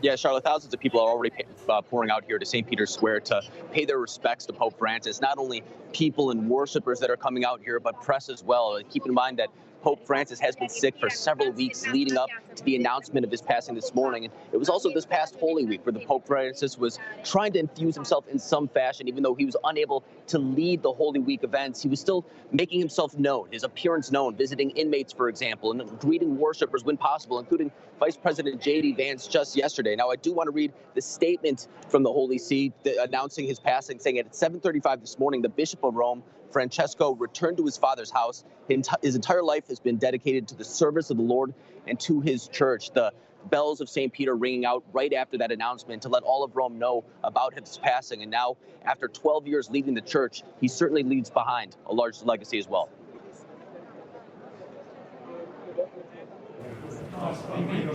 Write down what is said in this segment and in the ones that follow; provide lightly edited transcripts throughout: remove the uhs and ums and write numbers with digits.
Yeah, Charlotte, thousands of people are already pouring out here to St. Peter's Square to pay their respects to Pope Francis. Not only people and worshipers that are coming out here, but press as well. Keep in mind that Pope Francis has been sick for several weeks leading up to the announcement of his passing this morning. And it was also this past Holy Week where the Pope Francis was trying to infuse himself in some fashion, even though he was unable to lead the Holy Week events. He was still making himself known, his appearance known, visiting inmates, for example, and greeting worshipers when possible, including Vice President J.D. Vance just yesterday. Now, I do want to read the statement from the Holy See announcing his passing, saying at 7:35 this morning, the Bishop of Rome, Francesco, returned to his father's house. His entire life has been dedicated to the service of the Lord and to his church. The bells of St. Peter ringing out right after that announcement to let all of Rome know about his passing. And now, after 12 years leading the church, he certainly leaves behind a large legacy as well.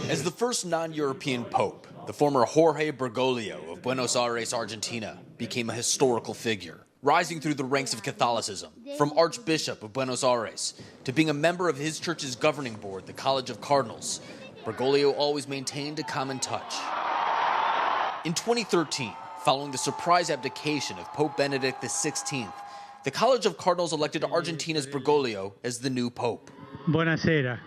As the first non-European pope, the former Jorge Bergoglio of Buenos Aires, Argentina, became a historical figure, rising through the ranks of Catholicism, from Archbishop of Buenos Aires to being a member of his church's governing board, the College of Cardinals. Bergoglio always maintained a common touch. In 2013, following the surprise abdication of Pope Benedict XVI, the College of Cardinals elected Argentina's Bergoglio as the new pope. Buonasera.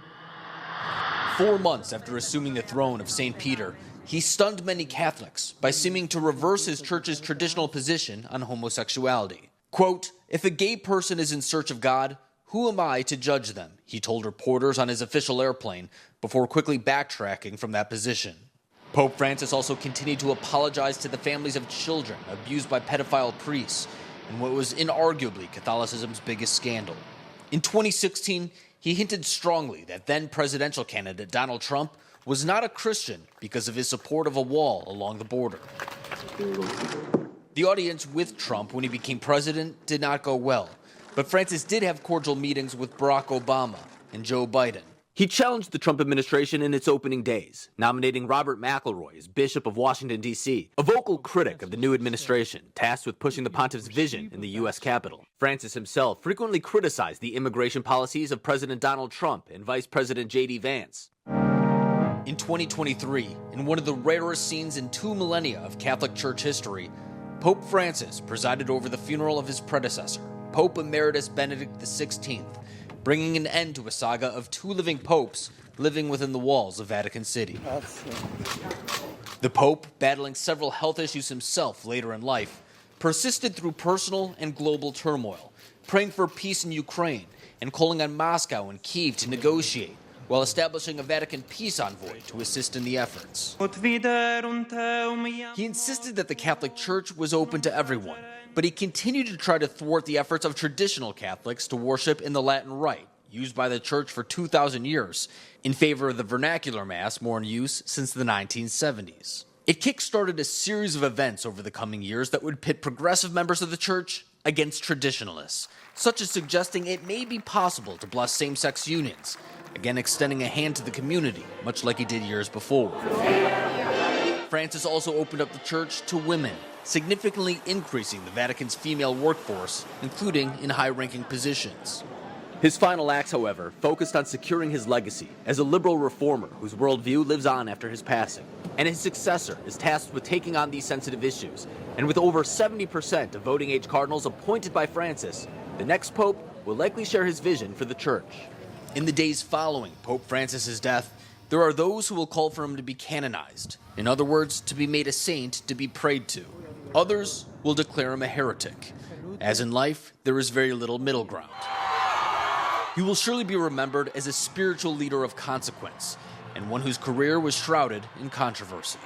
4 months after assuming the throne of St. Peter, he stunned many Catholics by seeming to reverse his church's traditional position on homosexuality. Quote, "If a gay person is in search of God, who am I to judge them?" he told reporters on his official airplane before quickly backtracking from that position. Pope Francis also continued to apologize to the families of children abused by pedophile priests in what was inarguably Catholicism's biggest scandal. In 2016, he hinted strongly that then presidential candidate Donald Trump was not a Christian because of his support of a wall along the border. The audience with Trump when he became president did not go well, but Francis did have cordial meetings with Barack Obama and Joe Biden. He challenged the Trump administration in its opening days, nominating Robert McElroy as Bishop of Washington, D.C., a vocal critic of the new administration, tasked with pushing the pontiff's vision in the U.S. Capitol. Francis himself frequently criticized the immigration policies of President Donald Trump and Vice President J.D. Vance. In 2023, in one of the rarest scenes in 2 millennia of Catholic Church history, Pope Francis presided over the funeral of his predecessor, Pope Emeritus Benedict XVI, bringing an end to a saga of 2 living popes living within the walls of Vatican City. The Pope, battling several health issues himself later in life, persisted through personal and global turmoil, praying for peace in Ukraine and calling on Moscow and Kyiv to negotiate, while establishing a Vatican peace envoy to assist in the efforts. He insisted that the Catholic Church was open to everyone, but he continued to try to thwart the efforts of traditional Catholics to worship in the Latin Rite, used by the Church for 2,000 years, in favor of the vernacular Mass, more in use since the 1970s. It kick-started a series of events over the coming years that would pit progressive members of the Church against traditionalists, such as suggesting it may be possible to bless same-sex unions, again extending a hand to the community, much like he did years before. Francis also opened up the church to women, significantly increasing the Vatican's female workforce, including in high-ranking positions. His final acts, however, focused on securing his legacy as a liberal reformer whose worldview lives on after his passing. And his successor is tasked with taking on these sensitive issues. And with over 70% of voting-age cardinals appointed by Francis, the next pope will likely share his vision for the church. In the days following Pope Francis's death, there are those who will call for him to be canonized. In other words, to be made a saint to be prayed to. Others will declare him a heretic. As in life, there is very little middle ground. He will surely be remembered as a spiritual leader of consequence, and one whose career was shrouded in controversy.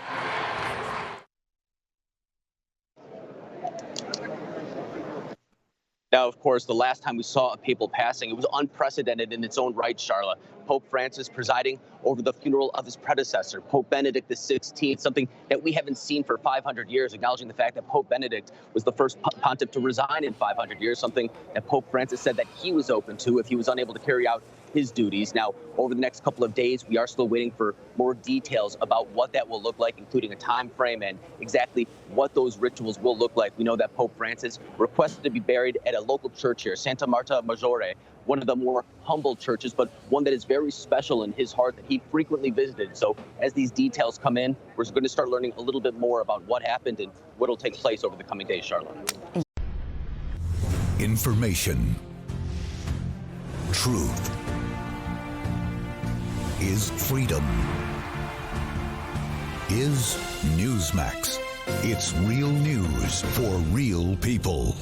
Now, of course, the last time we saw a papal passing, it was unprecedented in its own right, Charlotte. Pope Francis presiding over the funeral of his predecessor, Pope Benedict XVI, something that we haven't seen for 500 years, acknowledging the fact that Pope Benedict was the first pontiff to resign in 500 years, something that Pope Francis said that he was open to if he was unable to carry out his duties. Now, over the next couple of days, we are still waiting for more details about what that will look like, including a time frame and exactly what those rituals will look like. We know that Pope Francis requested to be buried at a local church here, Santa Marta Maggiore, one of the more humble churches, but one that is very special in his heart that he frequently visited. So as these details come in, we're going to start learning a little bit more about what happened and what will take place over the coming days, Charlotte. Information. Truth is freedom. Is Newsmax. It's real news for real people.